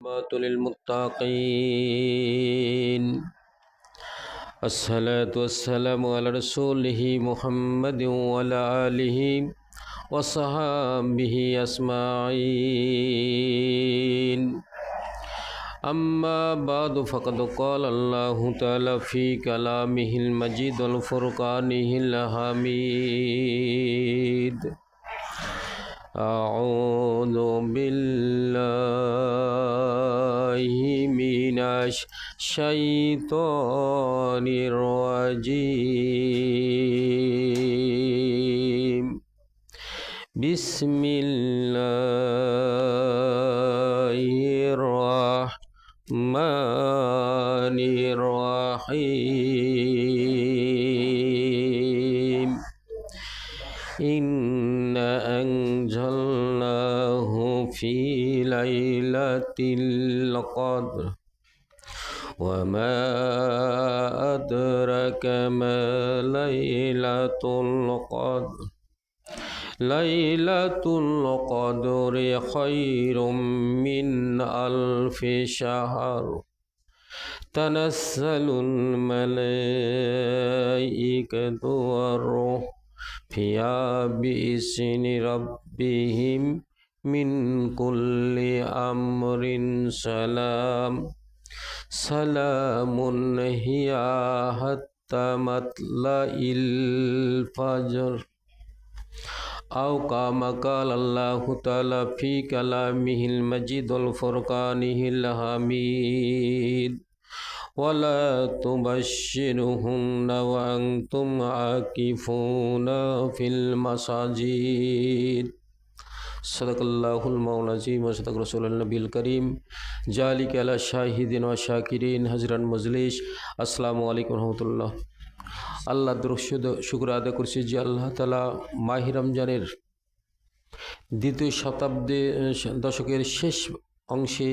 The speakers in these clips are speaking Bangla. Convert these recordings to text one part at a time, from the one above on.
والعاقبة للمتقين الصلاة والسلام على رسوله محمد وعلى آله وصحبه أجمعين أما بعد فقد قال الله تعالى في كلامه المجيد والفرقانه الحميد أعوذ بالله من الشيطان الرجيم بسم الله الرحمن الرحيم إنا أنزلناه في ليلة القدر وما أدرك ما ليلة القدر ليلة القدر خير من ألف شهر تنزل الملائكة والروح فيها بإذن ربهم من كل أمر سلام هي حتى مطلع الفجر أو كما قال الله تعالى في كلامه المجيد والفرقانه الحميد ولا تبشرهن وأنتم عاكفون في المساجد صدق الله المولى العظيم وصدق رسول النبي الكريم ذلك على الشاهدين والشاكرين حضرات মজলিস আসসালামু আলাইকুম রহমতুল্লাহ। আল্লাহ শুকর আদায় করছি যে আল্লাহ তাআলা মাহে রমজানের দ্বিতীয় দশকের শেষ অংশে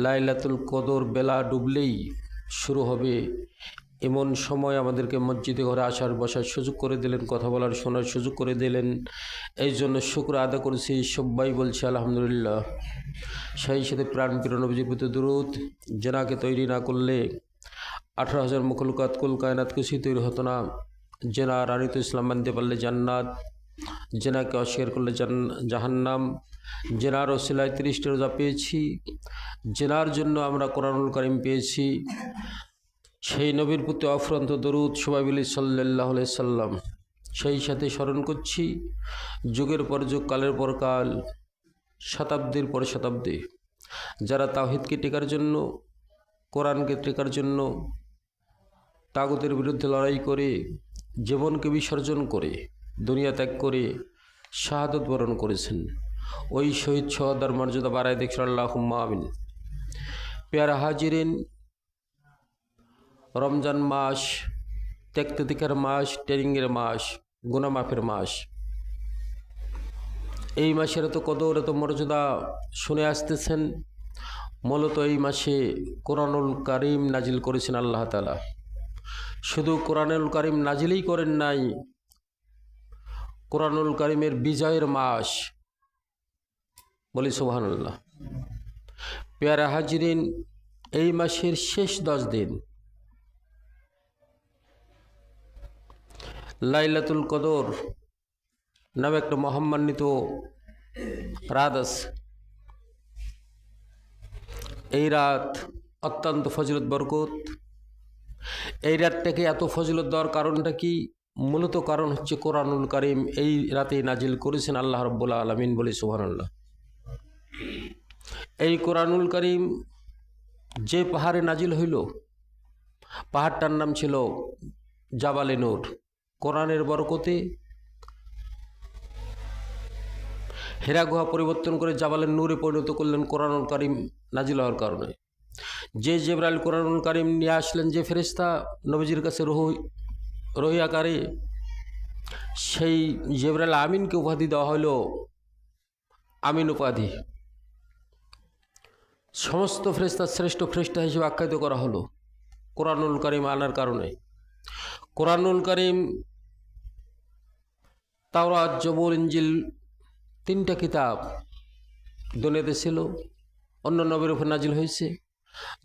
লাইলাতুল কদর বেলা ডুবলেই শুরু হবে এমন সময় আমাদেরকে মসজিদে ঘরে আসার বসার সুযোগ করে দিলেন, কথা বলার শোনার সুযোগ করে দিলেন। এই জন্য শুকর আদায় করেছি, সবাই বলছে আলহামদুলিল্লাহ। সেই সাথে প্রাণপ্রিয় নবীজির প্রতি দুরূদ, জেনাকে তৈরি না করলে 18,000 মখলুকাত কুল কায়নাত কিছুই তৈরি হতো না। জেনা রানিত ইসলাম মানতে পারলে জান্নাত, জেনাকে অস্বীকার করলে জাহান্নাম। জেনার ওসিলায় 30টি রোজা পেয়েছি, জেনার জন্য আমরা কোরআনুল কারীম পেয়েছি। সেই নবীর প্রতি অফুরন্ত দরুদ সবাই বলি সাল্লাল্লাহু আলাইহি সাল্লাম। সেই সাথে স্মরণ করছি যুগের পর যুগ, কালের পর কাল, শতাব্দীর পর শতাব্দী যারা তাওহীদকে টেকার জন্য, কোরআনকে টেকার জন্য তাগুতের বিরুদ্ধে লড়াই করে, জীবনকে বিসর্জন করে, দুনিয়া ত্যাগ করে শাহাদত বরণ করেছেন, ওই শহীদ সোহাদার মর্যাদা বাড়ায় দেখছেন আল্লাহুম্মা আমিন। পেয়ারা হাজিরিন, রমজান মাস ত্যাগ-তিতিক্ষার মাস, ট্রেনিংয়ের মাস, গুনাহ মাফের মাস। এই মাসের এত কদর, এত মর্যাদা শুনে আসতেছেন। মূলত এই মাসে কোরআনুল কারীম নাজিল করেছেন আল্লাহ তাআলা। শুধু কোরআনুল কারীম নাজিলই করেন নাই, কোরআনুল কারীমের বিজয়ের মাস, বলি সুবহানাল্লাহ। পেয়ারা হাজিরিন, এই মাসের শেষ 10 দিন লাইলাতুল কদর নামে একটা মহাম্মান্বিত রাত আছে। এই রাত অত্যন্ত ফজিলত বরকত। এই রাতটাকে এত ফজিলত দেওয়ার কারণটা কি? মূলত কারণ হচ্ছে কোরআনুল কারীম এই রাতে নাজিল করেছেন আল্লাহ রাব্বুল আলামিন, বলি সুবহানাল্লাহ। এই কোরআনুল কারীম যে পাহাড়ে নাজিল হইল, পাহাড়টার নাম ছিল জাবালে নূর। কোরআনের বরকতে হেরা গুহা পরিবর্তন করে জাবালের নূরে পরিণত করলেন কোরআনুল কারীম নাজিল হওয়ার কারণে। যে জিবরাইল কোরআনুল কারীম নিয়ে আসলেন, যে ফেরেশতা নবীজির কাছে রহি আকারে, সেই জিবরাইল আমিনকে উপাধি দেওয়া হলো আমিন উপাধি। সমস্ত ফেরেশতার শ্রেষ্ঠ ফেরেশতা হিসেবে আখ্যায়িত করা হলো কোরআনুল কারীম আনার কারণে। কোরআনুল কারীম, তাওরাত, জবুর, ইনজিল, 3টা কিতাব দুনিয়াতে ছিল। অন্য নবীর উপর নাজিল হয়েছে।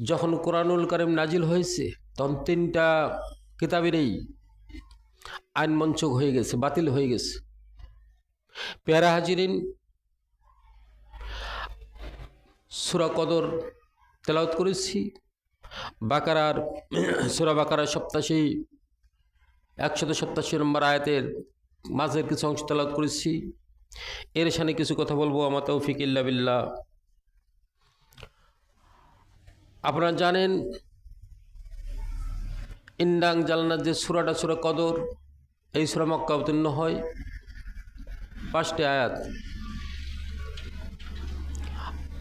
যখন কোরআনুল কারীম নাজিল হয়েছে তখন 3টা কিতাবেরই আইন মঞ্চক হয়ে গেছে, বাতিল হয়ে গেছে। পেয়ারা হাজিরিন, সূরা কদর তেলাওয়াত করেছি, বাকারার সূরা বাকারার 187 নম্বর আয়াতের মাঝের কিছু অংশ তেলাওয়াত করেছি। এর সামনে কিছু কথা বলবো, আমা তৌফিক ইল্লা বিল্লাহ। আপনারা জানেন ইন্দাং জালনার যে সূরাটা সূরা কদর, এই সূরা মক্কা অবতীর্ণ হয়, 5টি আয়াত।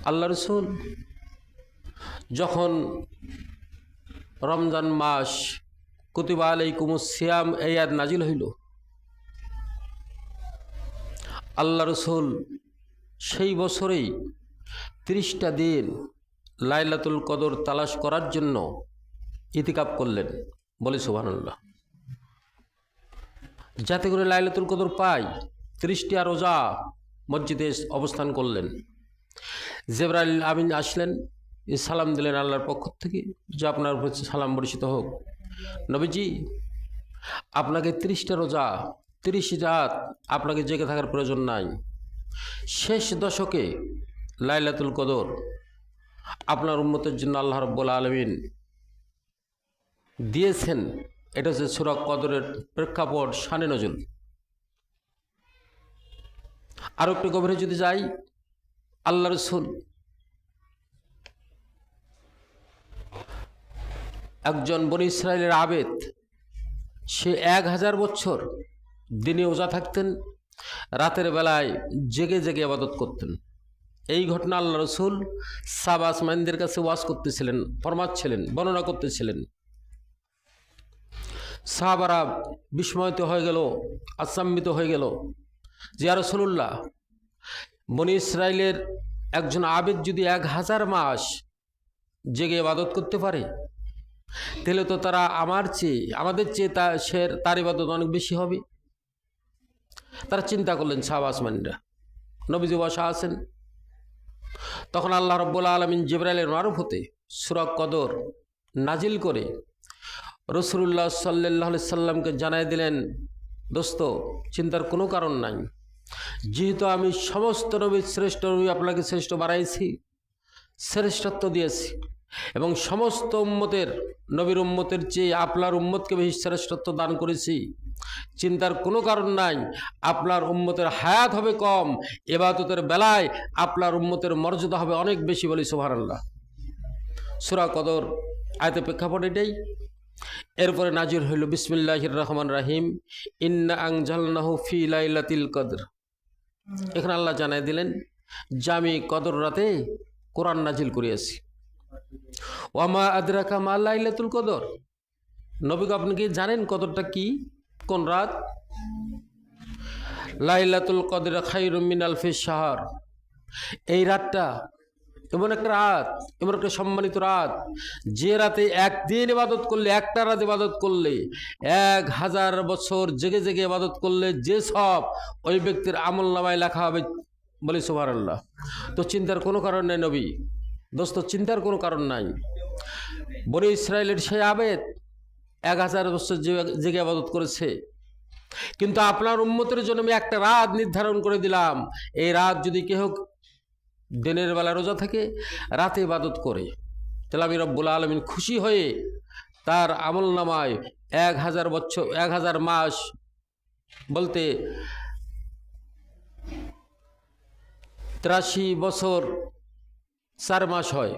আল্লাহ রাসূল যখন রমজান মাস কুতিবা আলাইকুমুস সিয়াম এই আয়াত নাজিল হইল, আল্লাহ রাসূল সেই বছরেই 30টা দিন লাইলাতুল কদর তালাশ করার জন্য ইতিকাফ করলেন। বলি সুবহানাল্লাহ। যাতে করে লাইলাতুল কদর পাই 30টি রোজা মসজিদে অবস্থান করলেন। জিবরাইল আমিন আসলেন, সালাম দিলেন আল্লাহর পক্ষ থেকে যে আপনার উপর সালাম বর্ষিত হোক। নবীজি, আপনাকে 30টা রোজা 30 রাত আপনাকে জেগে থাকার প্রয়োজন নাই। শেষ দশকে লাইলাতুল কদর আপনার উম্মতের জন্য আল্লাহ রাব্বুল আলামিন দিয়েছেন। এটা হচ্ছে সূরা কদরের প্রেক্ষাপট, শানে নজুল। আরো একটু গভীরে যদি যাই, আল্লাহ রাসূল একজন বনী ইসরায়েলের আবেদ, সে 1000 বছর দিনে রোজা থাকতেন, রাতের বেলায় জেগে জেগে ইবাদত করতেন। এই ঘটনা আল্লাহ রাসূল সাহাবা আসমাইনদের কাছে ওয়াজ করতেছিলেন, ফরমাচ্ছিলেন, বর্ণনা করতেছিলেন। সাহাবারা বিস্ময়িত হয়ে গেল, আচম্বিত হয়ে গেল যে ইয়া রাসূলুল্লাহ, বনী ইসরায়েলের একজন আবেদ যদি 1000 মাস জেগে ইবাদত করতে পারে, তাহলে তো তারা আমাদের চেয়ে তার ইবাদত অনেক বেশি হবে। তারা চিন্তা করলেন সাহাবা আসমাইনরা, নবীজি বসা আছেন। তখন আল্লাহ রাব্বুল আলামিন জিবরাইলের মারফতে সূরা কদর নাজিল করে রাসূলুল্লাহ সাল্লাল্লাহু আলাইহি সাল্লামকে জানাই দিলেন, দোস্ত, চিন্তার কোনো কারণ নাই। যেহেতু আমি সমস্ত নবীর শ্রেষ্ঠ নবী আপনাকে শ্রেষ্ঠ বানাইছি, শ্রেষ্ঠত্ব দিয়েছি, এবং সমস্ত উম্মতের নবীর উম্মতের চেয়ে আপনার উম্মতকে বেশি শ্রেষ্ঠত্ব দান করেছি, চিন্তার কোনো কারণ নাই। আপনার উম্মতের হায়াত হবে কম, ইবাদতের বেলায় আপনার উম্মতের মর্যাদা হবে অনেক বেশি। বলি সুবহানাল্লাহ। সূরা কদর আয়াতের প্রেক্ষাপট এটাই। এরপরে নাজিল হইল বিসমিল্লাহির রহমানির রহিম, ইন্না আনজালনাহু ফি লাইলাতিল কদর। এখানে আল্লাহ জানাই দিলেন যে আমি কদর রাতে কোরআন নাজিল করিয়াছি। ওয়ামা আদরাকা মা লাইলাতুল কদর। নবী, আপনি কি জানেন কদরটা কি, কোন রাত? লাইলাতুল কদর খায়রুম মিন আলফি শাহর। এই রাতটা এমন একটা রাত, এমন একটা সম্মানিত রাত, যে রাতে একদিন ইবাদত করলে, একটা রাত ইবাদত করলে, 1000 বছর জেগে জেগে ইবাদত করলে যে সব ওই ব্যক্তির আমল নামায় লেখা হবে। বলি সুবহানাল্লাহ। তো চিন্তার কোনো কারণ নেই নবী, দোস্ত, চিন্তার কোনো কারণ নাই। বনী ইসরায়েলের সেই আবেদ 1000 বছর জেগে ইবাদত করেছে, কিন্তু আপনার উম্মতের জন্য আমি একটা রাত নির্ধারণ করে দিলাম। এই রাত যদি কেহ দিনের বেলা রোজা থাকে, রাতে ইবাদত করে, তাহলে আমি রব্বুল আলামিন খুশি হয়ে তার আমল নামায় 1000 বছর 1000 মাস বলতে 83 বছর 4 মাস হয়,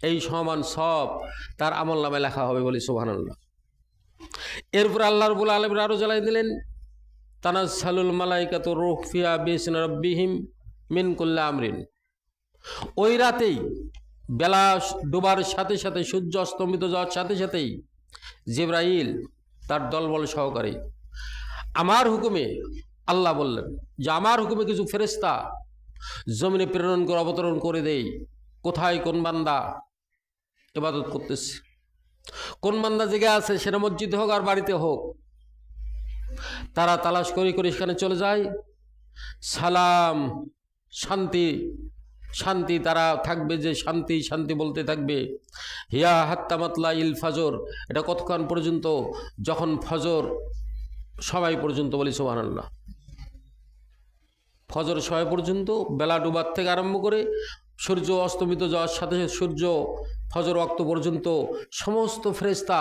এই সমান সব তার আমল নামায় লেখা হবে। বলি সুবহানাল্লাহ। এরপর আল্লাহ রাব্বুল আলামিন আরো জানাই দিলেন, তানাজ্জালুল মালাইকাতু রূহ ফিহা বিইজনি রাব্বিহিম মিন কুল্লি আমরিন। ওই রাতেই বেলা ডোবার সাথে সাথে, সূর্য অস্তমিত যাওয়ার সাথে সাথেই জিবরাইল তার দলবল সহকারে আমার হুকুমে, আল্লাহ বললেন যে আমার হুকুমে কিছু ফেরেশতা জমিনে প্রেরণ করে অবতরণ করে দেই। কোথায় কোন বান্দা ইবাদত করতেছে, কোন বান্দা জেগে আছে, সেটা মসজিদে হোক আর বাড়িতে হোক, তারা তালাশ করে করে সেখানে চলে যায়। সালাম, শান্তি শান্তি, তারা থাকবে যে শান্তি শান্তি বলতে থাকবে। হিয়া হাত্তা মাতলা ইল ফজর, এটা কতক্ষণ পর্যন্ত? যখন ফজর সময় পর্যন্ত, বলি সুবহানাল্লাহ। ফজর সময় পর্যন্ত, বেলা ডুবার থেকে আরম্ভ করে সূর্য অস্তমিত যাওয়ার সাথে সূর্য ফজর ওয়াক্ত পর্যন্ত সমস্ত ফেরেশতা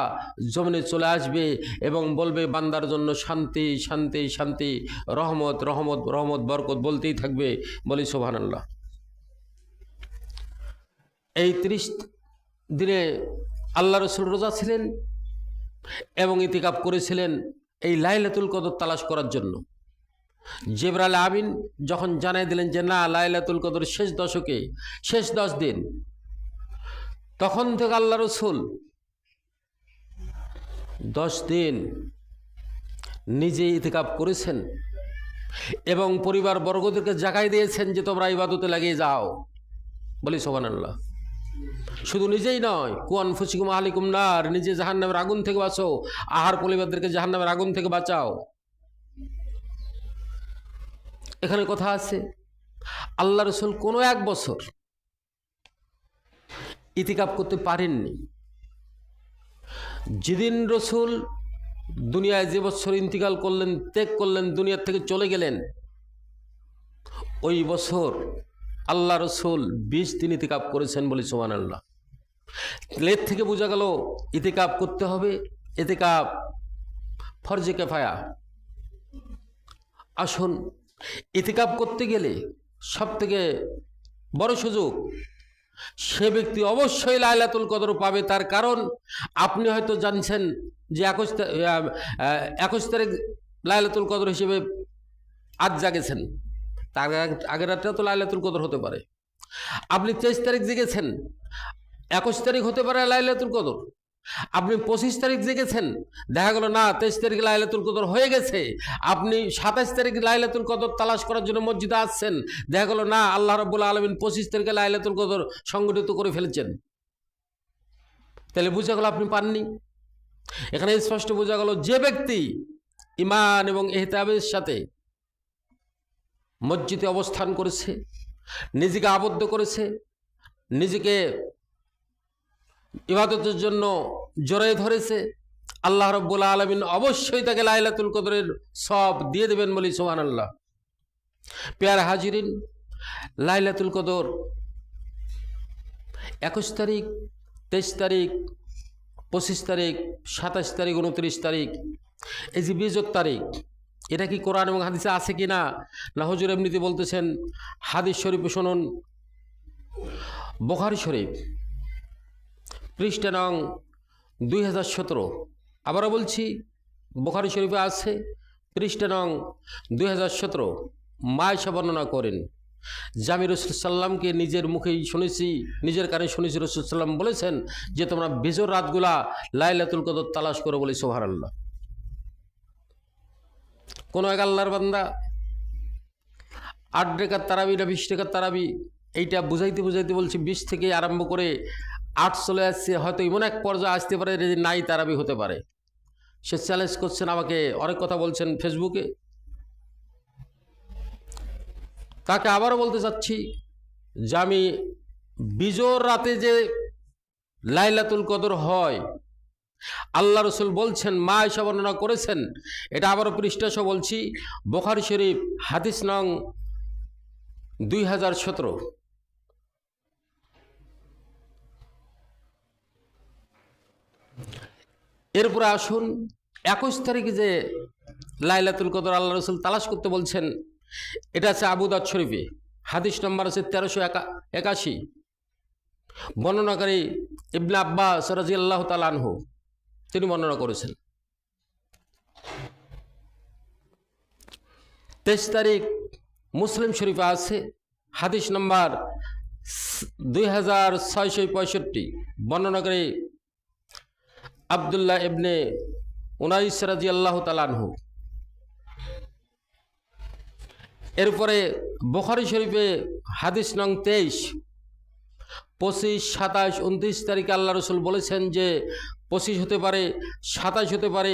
জমিনে চলে আসবে এবং বলবে বান্দার জন্য শান্তি শান্তি শান্তি, রহমত রহমত রহমত, বরকত বলতেই থাকবে, বলি সুবহানাল্লাহ। এই 30 দিনে আল্লাহ রাসূল রোজা ছিলেন এবং ইতিকাফ করেছিলেন এই লাইলাতুল কদর তালাশ করার জন্য। জিবরাইল আমিন যখন জানাই দিলেন যে না, লাইলাতুল কদর শেষ দশকে, শেষ 10 দিন, তখন থেকে আল্লাহ রাসূল 10 দিন নিজে ইতিকাফ করেছেন এবং পরিবার বর্গদেরকে জাগাই দিয়েছেন যে তোমরা ইবাদতে লাগিয়ে যাও, বলি সুবহানাল্লাহ। শুধু নিজেই নয়, কুয়ান ফুসিকুম আহলিকুম নার, নিজে জাহান্নামের আগুন থেকে বাঁচো, আহার পরিবারদেরকে জাহান্নামের আগুন থেকে বাঁচাও। এখানে কথা আছে, আল্লাহ রাসূল কোনো 1 বছর ইতিকাফ করতে পারেননি। যেদিন রাসূল দুনিয়ায় যে বছর ইন্তিকাল করলেন, ত্যাগ করলেন, দুনিয়ার থেকে চলে গেলেন, ওই বছর আল্লাহ রাসূল 20 দিন ইতিকাফ করেছেন, বলি সুবহানাল্লাহ। এর থেকে বোঝা গেল ইতিকাফ করতে হবে। ইতিকাফ ফরজে কিফায়া। আসুন, ইতিকাফ করতে গেলে সবথেকে বড় সুযোগ, সে ব্যক্তি অবশ্যই লাইলাতুল কদর পাবে। তার কারণ আপনি হয়তো জানছেন যে 21 তারিখ লাইলাতুল কদর হিসেবে আজ জাগেছেন, তার আগের রাতটা তো লাইলাতুল কদর হতে পারে। আপনি 23 তারিখ জেগেছেন, 21 তারিখ হতে পারে লাইলাতুল কদর। আপনি 25 তারিখ জেগেছেন, দেখা গেল না 23 তারিখ লাইলাতুল কদর হয়ে গেছে। আপনি 27 তারিখ লাইলাতুল কদর তালাশ করার জন্য মসজিদে আসছেন, দেখা গেল না আল্লাহ রাব্বুল আলামিন 25 তারিখে লাইলাতুল কদর সংগঠিত করে ফেলেছেন। তাহলে বোঝা গেল আপনি পাননি। এখানে স্পষ্ট বোঝা গেল যে ব্যক্তি ঈমান এবং ইহতিসাবের সাথে মসজিদে অবস্থান করেছে, নিজেকে আবদ্ধ করেছে, নিজেকে ইবাদতের জন্য জড়িয়ে ধরেছে, আল্লাহ রাব্বুল আলামিন অবশ্যই তাকে লাইলাতুল কদরের সওয়াব দিয়ে দেবেন, বলি সুবহানাল্লাহ। প্যারা হাজিরিন, লাইলাতুল কদর 21 তারিখ, 23 তারিখ, 25 তারিখ, 27 তারিখ, 29 তারিখ, এই যে 20 তারিখ, এটা কি কোরআন এবং হাদিসে আছে কি না হুজুর এমনিতে বলতেছেন? হাদিস শরীফে শুনুন, বুখারী শরীফ পৃষ্ঠা নং 2017। আবারও বলছি, বুখারী শরীফে আছে পৃষ্ঠা নং 2017। মায়েশা বর্ণনা করেন যে আমি রাসূল সাল্লামকে নিজের মুখেই শুনেছি, নিজের কানে শুনেছি, রাসূল সাল্লাম বলেছেন যে তোমরা বেজর রাতগুলা লাইলাতুল কদর তালাশ করো, বলি সুবহানাল্লাহ। কোনো এক আল্লাহর বান্দা 8 রাকাত তারাবি না 20 রাকাত তারাবি, এইটা বুঝাইতে বুঝাইতে বলছি 20 থেকে আরম্ভ করে 8 চলে আসছে। হয়তো এমন এক পর্যায়ে আসতে পারে যে নাই তারাবি হতে পারে। সে চ্যালেঞ্জ করছেন আমাকে, অনেক কথা বলছেন ফেসবুকে। তাকে আবারও বলতে চাচ্ছি যে আমি বিজোর রাতে যে লাইলাতুল কদর হয়, আল্লাহ রাসূল বলছেন, মা আয়েশা বর্ণনা করেছেন, এটা আবারও পৃষ্ঠাসহ বলছি, বুখারী শরীফ হাদিস নং 2017। এরপরে আসুন, 21 তারিখে যে লাইলাতুল কদর আল্লাহ রাসূল তালাশ করতে বলছেন, এটা আছে আবু দাউদ শরীফে, হাদিস নম্বর আছে 1381। বর্ণনাকারী ইবনে আব্বাস রাদিয়াল্লাহু তাআলা আনহু, তিনি বর্ণনা করেছেন। 23 তারিখ মুসলিম শরীফে আছে, হাদিস নম্বর 2665। বর্ণনাকারী আব্দুল্লাহ ইবনে উনাইস রাদিয়াল্লাহু তাআলা আনহু। এরপরে বুখারী শরীফে হাদিস নং 23, 25, 27, 29 তারিখে আল্লাহ রাসূল বলেছেন যে 25 হতে পারে, 27 হতে পারে,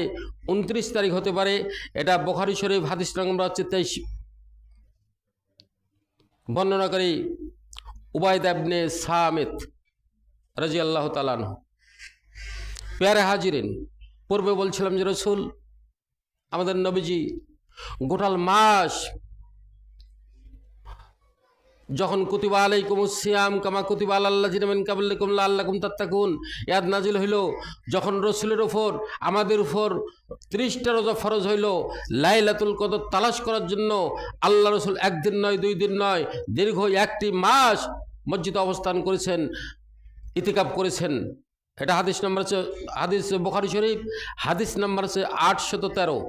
29 তারিখ হতে পারে। এটা বুখারী শরীফ হাদিস নম্বর হচ্ছে 23। বর্ণনাকারী উবায়দা ইবনে সামিত রাদিয়াল্লাহু তাআলা আনহু। প্যারে হাজিরিন, পূর্বে বলছিলাম যে রসুল আমাদের নবীজি গোটাল মাস যখন কুতিবা আলাইকুমুস সিয়াম কামা কুতিবা আলাল্লাযিনা মিন ক্বাবলিকুম লাআল্লাকুম তাত্তাকুন ইয়াদ নাজিল হইল, যখন রসুলের উপর আমাদের উপর 30টা রোজা ফরজ হইল, লাইলাতুল কদর তালাশ করার জন্য আল্লাহ রসুল একদিন নয় 2 দিন নয় দীর্ঘ 1টি মাস মসজিদে অবস্থান করেছেন, ইতিকাফ করেছেন। এটা হাদিস নাম্বার আছে, হাদিস বুখারী শরীফ হাদিস নাম্বার আছে 813,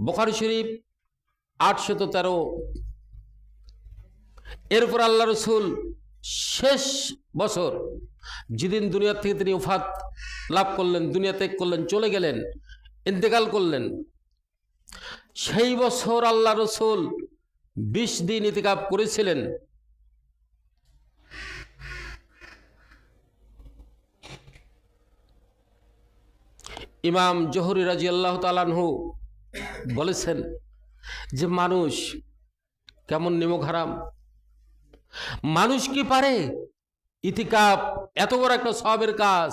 বুখারী শরীফ 813। এরপর আল্লাহ রসুল শেষ বছর যেদিন দুনিয়া থেকে তিনি ওফাত লাভ করলেন, দুনিয়া ত্যাগ করলেন, চলে গেলেন, ইন্তেকাল করলেন, সেই বছর আল্লাহ রসুল 20 দিন ইতিকাফ করেছিলেন। ইমাম জোহরি রাদিয়াল্লাহু তাআলা আনহু বলেছেন যে মানুষ কেমন নিমক হারাম, মানুষ কি পারে ইতিকাফ এত বড় একটা সওয়াবের কাজ,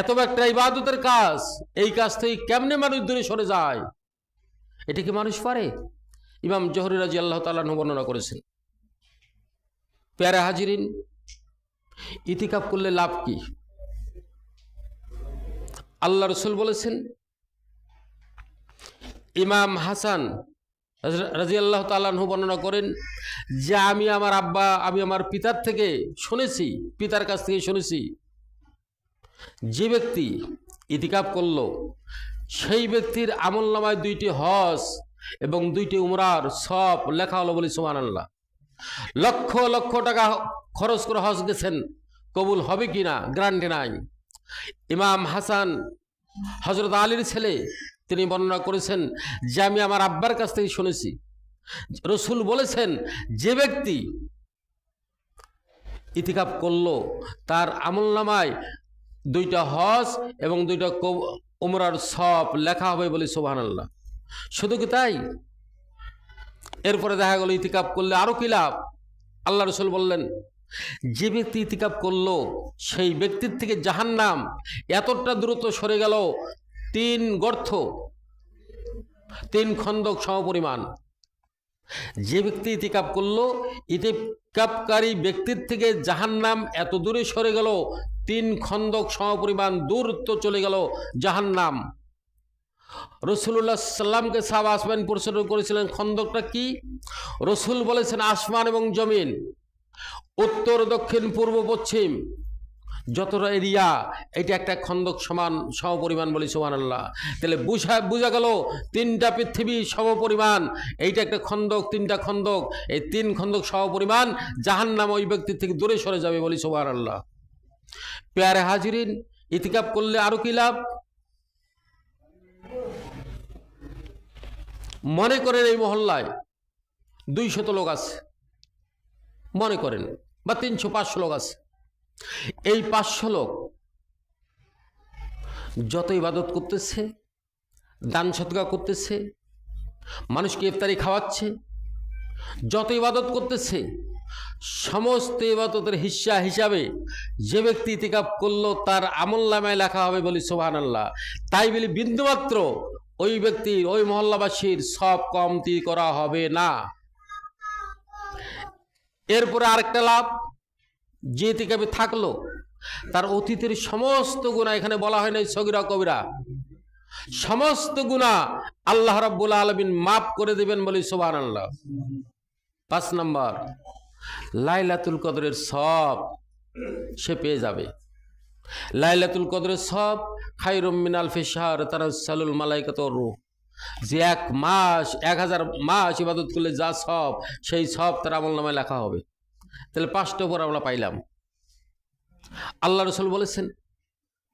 এত বড় একটা ইবাদতের কাজ, এই কাজ থেকে কেমনে মানুষ দূরে সরে যায়, এটা কি মানুষ পারে? ইমাম জোহরি রাদিয়াল্লাহু তাআলা আনহু বর্ণনা করেছেন। প্যারে হাজিরিন, ইতিকাফ করলে লাভ কি? আল্লাহ রসুল বলেছেন, ইমাম হাসান রাদিয়াল্লাহু তাআলা আনহু বর্ণনা করেন যে আমি আমার পিতার থেকে শুনেছি, পিতার কাছ থেকে শুনেছি, যে ব্যক্তি ইতিকাফ করলো সেই ব্যক্তির আমলনামায় 2টি হজ এবং 2টি উমরার সওয়াব লেখা হলো, বলি সুবহানাল্লাহ। লক্ষ লক্ষ টাকা খরচ করে হজ গেছেন, কবুল হবে কিনা গ্যারান্টি নাই। ইমাম হাসান হযরত আলীর ছেলে, তিনি বর্ণনা করেছেন যে আমি আমার আব্বার কাছ থেকে শুনেছি, রসুল বলেছেন যে ব্যক্তি ইতিকাফ করলো তার আমলনামায় 2টা হজ এবং 2টা উমরার সওয়াব লেখা হবে, বলি সুবহানাল্লাহ। শুধু কি তাই? এরপরে দেখা গেল ইতিকাফ করলে আরো কি লাভ। আল্লাহ রসুল বললেন যে ব্যক্তি ইতিকাফ করলো সেই ব্যক্তির থেকে জাহান্নাম এতটা দ্রুত সরে গেল 3 গর্ত, 3 খন্দক সমপরিমাণ। যে ব্যক্তি ইতিকাফ করলো, ইতিকাফকারী ব্যক্তির থেকে জাহান্নাম এত দূরে সরে গেল 3 খন্দক সমপরিমাণ দূরত্ব চলে গেল জাহান্নাম। রাসূলুল্লাহ সাল্লামকে সাহাবা আসমান প্রশ্ন করেছিলেন খন্দকটা কি? রসুল বলেছেন আসমান এবং জমিন, উত্তর দক্ষিণ পূর্ব পশ্চিম যতটা এরিয়া, এটা একটা খন্দক সমান সমপরিমাণ, বলি সুবহানাল্লাহ। তাহলে বোঝা গেল 3টা পৃথিবী সমপরিমাণ, এইটা একটা খন্দক, 3টা খন্দক, এই 3 খন্দক সমপরিমাণ জাহান্নাম ওই ব্যক্তির থেকে দূরে সরে যাবে, বলি সুবহানাল্লাহ। প্যারে হাজিরিন, ইতিকাফ করলে আরো কি লাভ? মনে করেন এই মহল্লায় 200 লোক আছে, মনে করেন, বা 300-500 লোক আছে। এই 500 লোক যত ইবাদত করতেছে, দান সদকা করতেছে, মানুষকে ইফতারি খাওয়াচ্ছে, যত ইবাদত করতেছে, সমস্ত ইবাদতের হিসাবে যে ব্যক্তি ইতিকাফ করলো তার আমলনামায় লেখা হবে, বলি সুবহানাল্লাহ। তাই বলি বিন্দুমাত্র ওই ব্যক্তির, ওই মহল্লাবাসীর সব কমতি করা হবে না। এরপরে আরেকটা লাভ, যে ইতিকাফে থাকলো তার অতীতের সমস্ত গুনাহ, এখানে বলা হয় নাই সগীরা কবিরা, সমস্ত গুনাহ আল্লাহ রাব্বুল আলামিন মাফ করে দিবেন, বলি সুবহানাল্লাহ। 5 নম্বর, লাইলাতুল কদরের সওয়াব সে পেয়ে যাবে। লাইলাতুল কদরের সওয়াব খায়রুম মিন আলফি শাহর তানাজ্জালুল মালায়েকাতু ওয়ার রূহ। যে 1 মাস 1000 মাস ইবাদত করলে যা সওয়াব, সেই সওয়াব তার আমলনামায় লেখা হবে। তাহলে 5টা উপর আমরা পাইলাম। আল্লাহ রসুল বলেছেন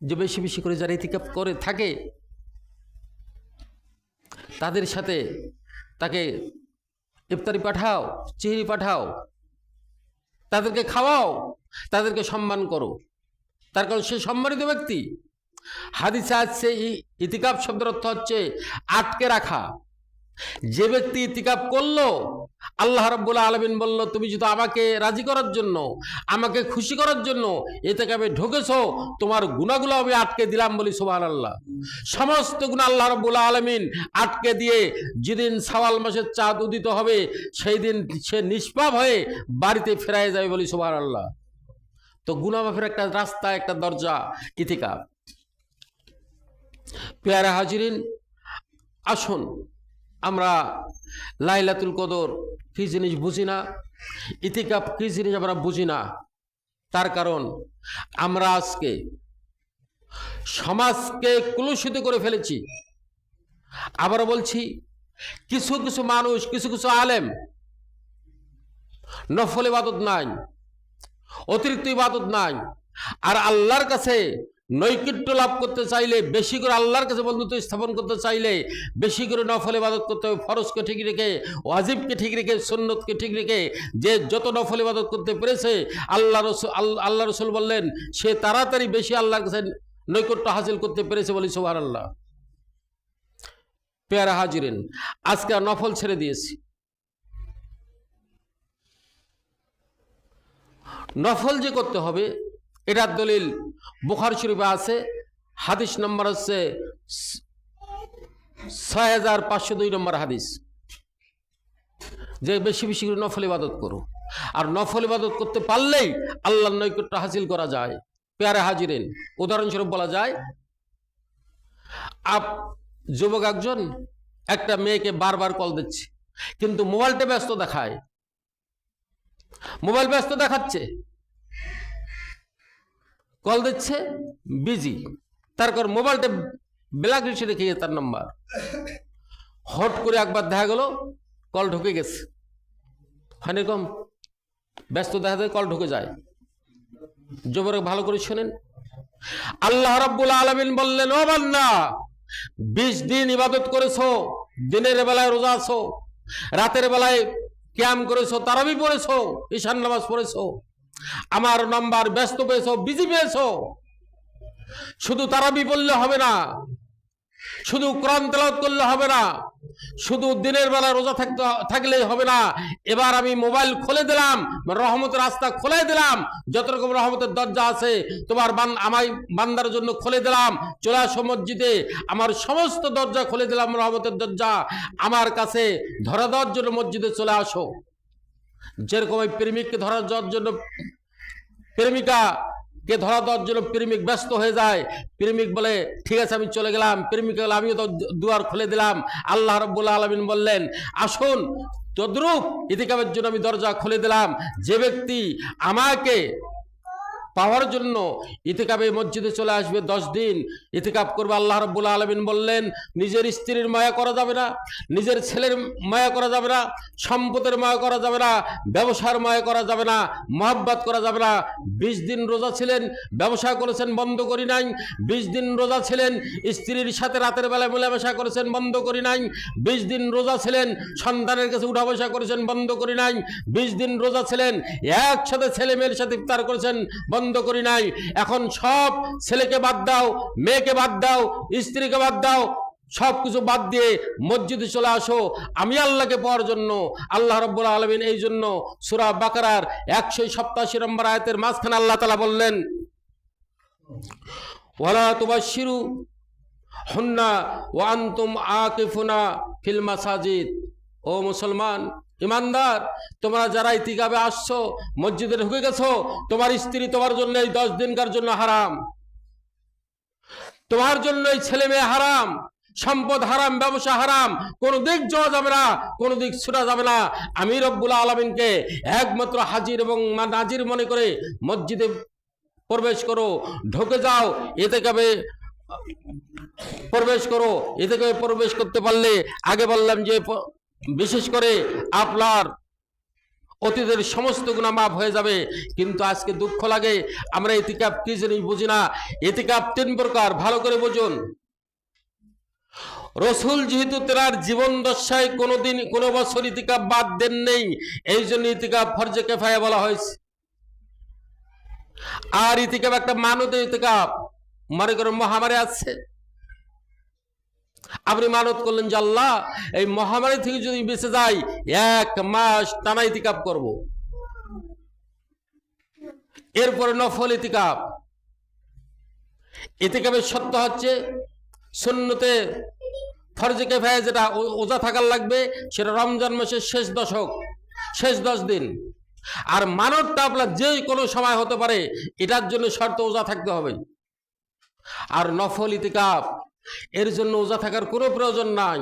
যে বেশি বেশি করে যারা ইতিকাফ করে থাকে তাদের সাথে তাকে ইফতারি পাঠাও, চিহরি পাঠাও, তাদেরকে খাওয়াও, তাদেরকে সম্মান করো, তার কারণ সে সম্মানিত ব্যক্তি। হাদিসে আছে ইতিকাফ শব্দের অর্থ হচ্ছে আটকে রাখা। যে ব্যক্তি ইতিকাফ করলো আল্লাহ রাব্বুল আলামিন বলল, তুমি যদি আমাকে রাজি করার জন্য, আমাকে খুশি করার জন্য ইতিকাফে ঢুকেছো, তোমার গুনাহগুলো আমি আটকে দিলাম। বলি সুবহানাল্লাহ। সমস্ত গুনাহ আল্লাহ রাব্বুল আলামিন আটকে দিয়ে যেদিন শাওয়াল মাসের চাঁদ উদিত হবে সেই দিন সে নিষ্পাপ হয়ে বাড়িতে ফেরায় যাবে। বলি সুবহানাল্লাহ। তো গুনাহ মাফের একটা রাস্তা, একটা দরজা ইতিকাফ। পেয়ারা হাজিরিন, আসুন আমরা লাইলাতুল কদর কি জিনিস বুঝি না, ইতিকাফ কি জিনিস আমরা বুঝি না। তার কারণ আমরা আজকে সমাজকে কলুষিত করে ফেলেছি। আবার বলছি, কিছু কিছু মানুষ, কিছু কিছু আলেম নফল ইবাদত নাই, অতিরিক্ত ইবাদত নাই, আর আল্লাহর কাছে নৈকট্য লাভ করতে চাইলে, বেশি করে আল্লাহর কাছে বন্ধুত্ব স্থাপন করতে চাইলে বেশি করে নফল ইবাদত করতে হবে। ফরজকে ঠিক রেখে, ওয়াজিবকে ঠিক রেখে, সুন্নতকে ঠিক রেখে যে যত নফল ইবাদত করতে পেরেছে আল্লাহ রসুল বললেন সে তাড়াতাড়ি বেশি আল্লাহর কাছে নৈকট্য হাসিল করতে পেরেছে। বলি সুবহানাল্লাহ। পেয়ারা হাজিরিন, আজকে নফল ছেড়ে দিয়েছি। নফল যে করতে হবে এটার দলিল বুখারী শরীফে আছে। হাদিস নম্বর হচ্ছে 6502 নম্বর হাদিস, যে বেশি বেশি করে নফল ইবাদত করো। আর নফল ইবাদত করতে পারলেই আল্লাহর নৈকট্য হাসিল করা যায়। পেয়ারা হাজিরিন, উদাহরণস্বরূপ বলা যায়, যুবক একজন একটা মেয়েকে বারবার কল দিচ্ছে, কিন্তু মোবাইলটা ব্যস্ত দেখায়, মোবাইল ব্যস্ত দেখাচ্ছে, কল দিচ্ছে বিজি, তারপর মোবাইলটা ব্ল্যাক লিস্টে রেখে গেছে তার নাম্বার। হট করে একবার দেখা গেল কল ঢুকে গেছে, এরকম ব্যস্ত দেখা যায়, কল ঢুকে যায়। যুবক ভালো করে শোনেন, আল্লাহ রাব্বুল আলামিন বললেন, ও বান্দা, 20 দিন ইবাদত করেছো, দিনের বেলায় রোজা আছো, রাতের বেলায় কিয়াম করেছো, তারাবি পড়েছো, ঈশান নামাজ পড়েছো, আমার নাম্বার ব্যস্ত পেয়েছো, বিজি পেয়েছো। শুধু তারাবি পড়লে হবে না, শুধু কোরআন তেলাওয়াত করলে হবে না, শুধু দিনের বেলা রোজা থাকলেই হবে না। এবার আমি মোবাইল খুলে দিলাম, রহমতের রাস্তা খুলে দিলাম, যত রকম রহমতের দরজা আছে তোমার আমার বান্দার জন্য খুলে দিলাম। চলে আসো মসজিদে, আমার সমস্ত দরজা খুলে দিলাম, রহমতের দরজা আমার কাছে ধরা দেওয়ার জন্য মসজিদে চলে আসো। যেরকম ওই প্রেমিককে ধরা দেওয়ার জন্য, প্রেমিকাকে ধরা দেওয়ার জন্য প্রেমিক ব্যস্ত হয়ে যায়, প্রেমিক বলে ঠিক আছে আমি চলে গেলাম, প্রেমিক বলে আমিও তো দুয়ার খুলে দিলাম। আল্লাহ রাব্বুল আলামিন বললেন, আসুন তদ্রূপ ইতিকাফের জন্য আমি দরজা খুলে দিলাম। যে ব্যক্তি আমাকে পাওয়ার জন্য ইতিকাফে মসজিদে চলে আসবে, 10 দিন ইতিকাফ করবে, আল্লাহ রাব্বুল আলামিন বললেন নিজের স্ত্রীর মায়া করা যাবে না, নিজের ছেলের মায়া করা যাবে না, সম্পদের মায়া করা যাবে না, ব্যবসার মায়া করা যাবে না, মহব্বত করা যাবে না। 20 দিন রোজা ছিলেন, ব্যবসা করেছেন, বন্ধ করি নাই। 20 দিন রোজা ছিলেন, স্ত্রীর সাথে রাতের বেলায় মেলামেশা করেছেন, বন্ধ করি নাই। 20 দিন রোজা ছিলেন, সন্তানের কাছে উঠা বসা করেছেন, বন্ধ করি নাই। 20 দিন রোজা ছিলেন, একসাথে ছেলে মেয়ের সাথে ইফতার করেছেন, বন্ধ করি নাই। এখন সব ছেলেকে বাদ দাও, মেয়েকে বাদ দাও, স্ত্রীকে বাদ দাও, সবকিছু বাদ দিয়ে মসজিদে চলে আসো আমি আল্লাহকে পাওয়ার জন্য। আল্লাহ রাব্বুল আলামিন এই জন্য সূরা বাকারার 187 নম্বর আয়াতের মাঝখানে আল্লাহ তাআলা বললেন, ওয়ালা তুবাশশিরু হুন্না ওয়া আনতুম আকিফুনা ফিল মাসাজিদ। ও মুসলমান ইমানদার, তোমরা যারা ইতিকাফে আসছো, মসজিদে ঢুকে গেছো, তোমার স্ত্রী তোমার জন্য এই 10 দিনকার জন্য হারাম, তোমার জন্য এই ছেলে মেয়ে হারাম, সম্পদ হারাম, ব্যবসা হারাম, কোন দিক যাওয়া যাবে না, কোন দিক ছুটা যাবে না। আমি রব্বুল আলামিনকে একমাত্র হাজির এবং নাজির মনে করে মসজিদে প্রবেশ করো, ঢুকে যাও, ইতিকাফে প্রবেশ করো। ইতিকাফে প্রবেশ করতে পারলে আগে বললাম যে বিশেষ করে আপনার অতীতের সমস্ত গুনাহ মাফ হয়ে যাবে। কিন্তু আজকে দুঃখ লাগে আমরা ইতিকাফ কি জিনিস বুঝি না। ইতিকাফ 3 প্রকার, ভালো করে বুঝুন। রসুল যেহেতু তার জীবন দশায় কোনোদিন কোনো বছর ইতিকাফ বাদ দেন নেই, এই জন্য ইতিকাফ ফরজে কিফায়া বলা হয়েছে। আর ইতিকাফ একটা মানত ইতিকাফ, মনে করেন মহামারী আছে, আপনি মানত করলেন যে আল্লাহ এই মহামারী থেকে যদি বেঁচে যাই 1 মাস টানা ইতিকাফ করব। এরপরে নফল ইতিকাফ। ইতিকাফের শর্ত হচ্ছে সুন্নতে ফরজে কিফায়া যেটা ওজা থাকার লাগবে সেটা রমজান মাসের শেষ দশক, শেষ 10 দিন। আর মানতটা আপনার যে কোনো সময় হতে পারে, এটার জন্য শর্ত ওজা থাকতে হবে। আর নফল ইতিকাফ এর জন্য ওজা থাকার কোনো প্রয়োজন নাই।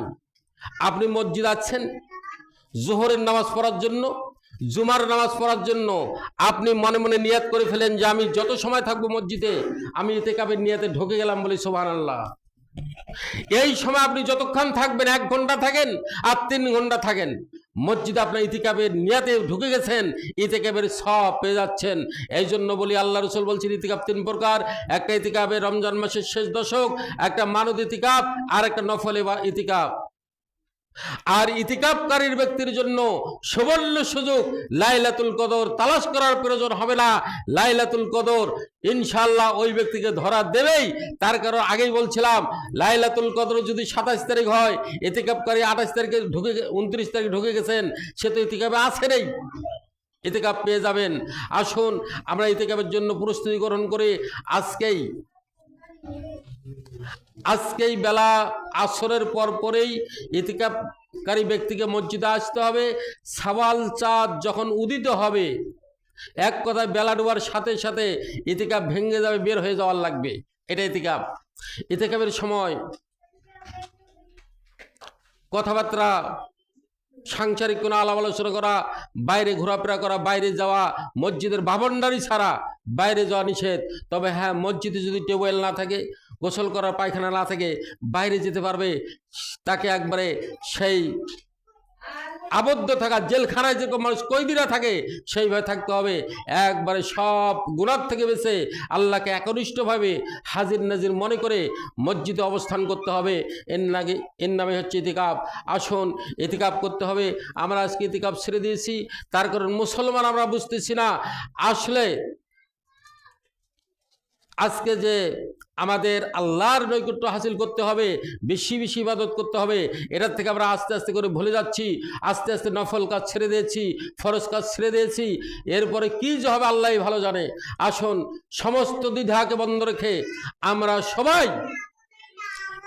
আপনি মসজিদ আছেন জোহরের নামাজ পড়ার জন্য, জুমার নামাজ পড়ার জন্য, আপনি মনে মনে নিয়াত করে ফেলেন যে আমি যত সময় থাকবো মসজিদে আমি ইতিকাফের নিয়াতে ঢুকে গেলাম, বলি সুবহানাল্লাহ। এই সময় আপনি যতক্ষণ থাকবেন, 1 ঘন্টা থাকেন আর 3 ঘন্টা থাকেন, মসজিদে আপনার ইতিকাফের নিয়াতে ঢুকে গেছেন, ইতিকাফের সওয়াব পেয়ে যাচ্ছেন। এই জন্য বলি আল্লাহ রাসূল বলছেন ইতিকাফ 3 প্রকার। একটা ইতিকাফে রমজান মাসের শেষ দশক, একটা মানত ইতিকাফ, আর একটা নফল ইতিকাফ। আর ইতিকাফকারীর ব্যক্তির জন্য সুবর্ণ সুযোগ, লাইলাতুল কদর তালাশ করার প্রয়োজন হবে না। লাইলাতুল কদর ইনশাআল্লাহ ওই ব্যক্তিকে ধরা দেবেই। তার কারণ আগেই বলছিলাম, লাইলাতুল কদর যদি 27 তারিখ হয়, ইতিকাফকারী 28 তারিখে ঢুকে 29 তারিখে ঢুকে গেছেন, সে তো ইতিকাফে আছে নেই, ইতিকাফ পেয়ে যাবেন। আসুন আমরা ইতিকাফের জন্য প্রস্তুতি গ্রহণ করি। আজকেই বেলা আসরের পরেই ইতিকাফকারী ব্যক্তিকে মসজিদে আসতে হবে। সাওয়াল চাঁদ যখন উদিত হবে, এক কথায় বেলা ডোবার সাথে সাথে ইতিকাফ ভেঙে যাবে, বের হয়ে যাওয়ার লাগবে। এটা ইতিকাফ। ইতিকাফের সময় কথাবার্তা, সাংসারিক কোনো আলাপ আলোচনা করা, বাইরে ঘোরাফেরা করা, বাইরে যাওয়া, মসজিদের বাবনডারি ছাড়া বাইরে যাওয়া নিষেধ। তবে হ্যাঁ, মসজিদে যদি টিউবওয়েল না থাকে, গোসল করার পায়খানা না থাকে, বাইরে যেতে পারবে। তাকে একবারে সেই আবদ্ধ থাকা, জেলখানায় যেরকম মানুষ কয়েদিরা থাকে সেইভাবে থাকতে হবে। একবারে সব গুনাহ থেকে বেঁচে আল্লাহকে একনিষ্ঠভাবে হাজির নাজির মনে করে মসজিদে অবস্থান করতে হবে। এর নামে হচ্ছে ইতিকাফ। আসুন ইতিকাফ করতে হবে। আমরা আজকে ইতিকাফ ছেড়ে দিয়েছি, তার কারণ মুসলমান আমরা বুঝতেছি না। আসলে আজকে যে আমাদের আল্লাহর নৈকট্য হাসিল করতে হবে, বেশি বেশি ইবাদত করতে হবে, এটার থেকে আমরা আস্তে আস্তে করে ভুলে যাচ্ছি। আস্তে আস্তে নফল কাজ ছেড়ে দিয়েছি, ফরজ কাজ ছেড়ে দিয়েছি। এরপরে কি যে হবে আল্লাহই ভালো জানে। আসুন সমস্ত দ্বিধাকে বন্ধ রেখে আমরা সবাই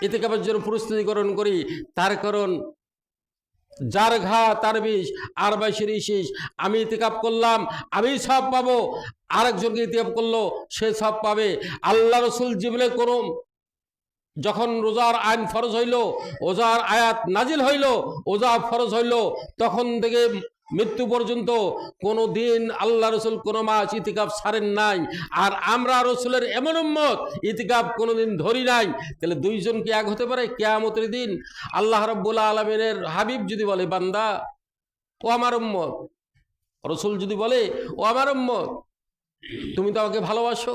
ইতিকাফের জন্য প্রস্তুতি গ্রহণ করি। তার কারণ যার ঘা তার বিষ, আর বাইশের ইশিস। আমি ইতিকাফ করলাম, আমি সব পাবো, আরেকজনকে ইতিকাফ করলো সে সব পাবে। আল্লাহ রসুল জীবনে করুন যখন রোজার আইন ফরজ হইল, ওজার আয়াত নাজিল হইল, ওজা ফরজ হইল, তখন থেকে মৃত্যু পর্যন্ত কোনো দিন আল্লাহ রসুল কোনো মাস ইতিকাফ ছাড়েন নাই। আর আমরা রসুলের এমন উম্মত, ইতিকাফ কোনোদিন ধরি নাই। তাহলে দুইজন কি এক হতে পারে কিয়ামতের দিন? আল্লাহ রাব্বুল আলামিনের হাবিব যদি বলে বান্দা ও আমার উম্মত, রসুল যদি বলে ও আমার উম্মত, তুমি তো আমাকে ভালোবাসো,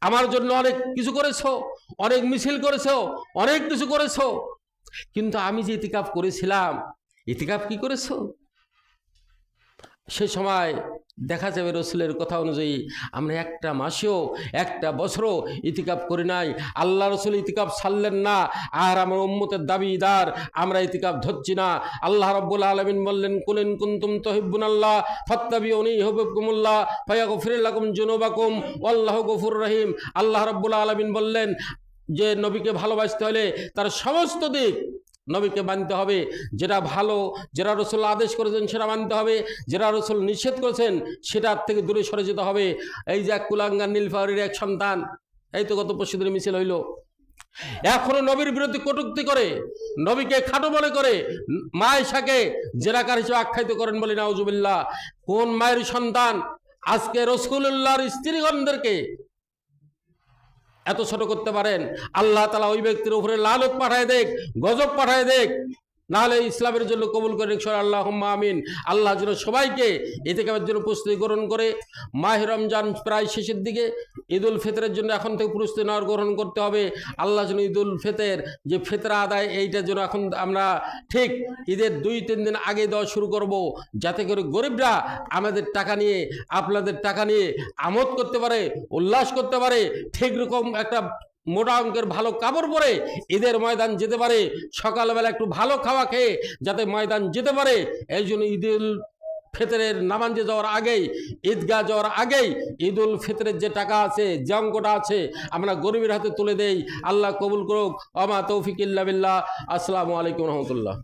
আমার জন্য অনেক কিছু করেছো, অনেক মিছিল করেছো, অনেক কিছু করেছো, কিন্তু আমি যে ইতিকাফ করেছিলাম, ইতিকাফ কি করেছো? সে সময় দেখা যাবে রসুলের কথা অনুযায়ী আমরা একটা মাসেও একটা বছরও ইতিকাফ করি নাই। আল্লাহ রসুল ইতিকাফ ছাড়লেন না, আর আমার উম্মতের দাবিদার আমরা ইতিকাফ ধরছি না। আল্লাহ রাব্বুল আলামিন বললেন, কুল ইন কুনতুম তুহিব্বুনাল্লাহ ফাত্তাবিউনি ইউহিব্বুকুমুল্লাহ ফায়াগফির লাকুম যুনুবাকুম ওয়াল্লাহু গফুরুর রহিম। আল্লাহ রাব্বুল আলামিন বললেন যে নবীকে ভালোবাসতে হলে তার সমস্ত দিক নবীকে মানতে হবে। যেটা ভালো, যেটা রসুল আদেশ করেছেন সেটা মানতে হবে, যেটা রসুল নিষেধ করেছেন সেটার থেকে দূরে সরে যেতে হবে। এই যে এক কুলাঙ্গার নীলফামারীর এক সন্তান, এই তো গত পরশুদিন মিছিল হইল, এখনো নবীর বিরুদ্ধে কটূক্তি করে, নবীকে খাটো মনে করে, মা আয়েশাকে জেনাকার হিসেবে আখ্যায়িত করেন, বলি নাউজুবিল্লাহ। কোন মায়ের সন্তান আজকে রাসূলুল্লাহর স্ত্রীগণদেরকে এত ছোট করতে পারেন? আল্লাহ তাআলা ওই ব্যক্তির উপরে লানত পাঠায় দেখ, গজব পাঠায় দেখ, নাহলে ইসলামের জন্য কবুল করে আল্লাহুম্মা আমিন। আল্লাহ যেন সবাইকে ইতিকাফের জন্য প্রস্তুতি গ্রহণ করে। মাহে রমজান প্রায় শেষের দিকে, ঈদুল ফিতরের জন্য এখন থেকে প্রস্তুতি নেওয়ার গ্রহণ করতে হবে। আল্লাহ যেন ঈদুল ফিতর যে ফিতরা আদায়, এইটার জন্য এখন আমরা ঠিক ঈদের 2-3 দিন আগে দেওয়া শুরু করব, যাতে করে গরিবরা আমাদের টাকা নিয়ে, আপনাদের টাকা নিয়ে আমোদ করতে পারে, উল্লাস করতে পারে। ঠিক রকম একটা মোটা অঙ্কের ভালো কাপড় পরে ঈদের ময়দান যেতে পারে, সকালবেলা একটু ভালো খাওয়া খেয়ে যাতে ময়দান যেতে পারে। এই জন্য ঈদুল ফিতরের নামাজে যাওয়ার আগেই, ঈদগাহ যাওয়ার আগেই ঈদুল ফিতরের যে টাকা আছে, যে অঙ্কটা আছে, আমরা গরিবের হাতে তুলে দেই। আল্লাহ কবুল করুক। আমা তৌফিক ইল্লা বিল্লাহ। আসসালামু আলাইকুম রহমতুল্লাহ।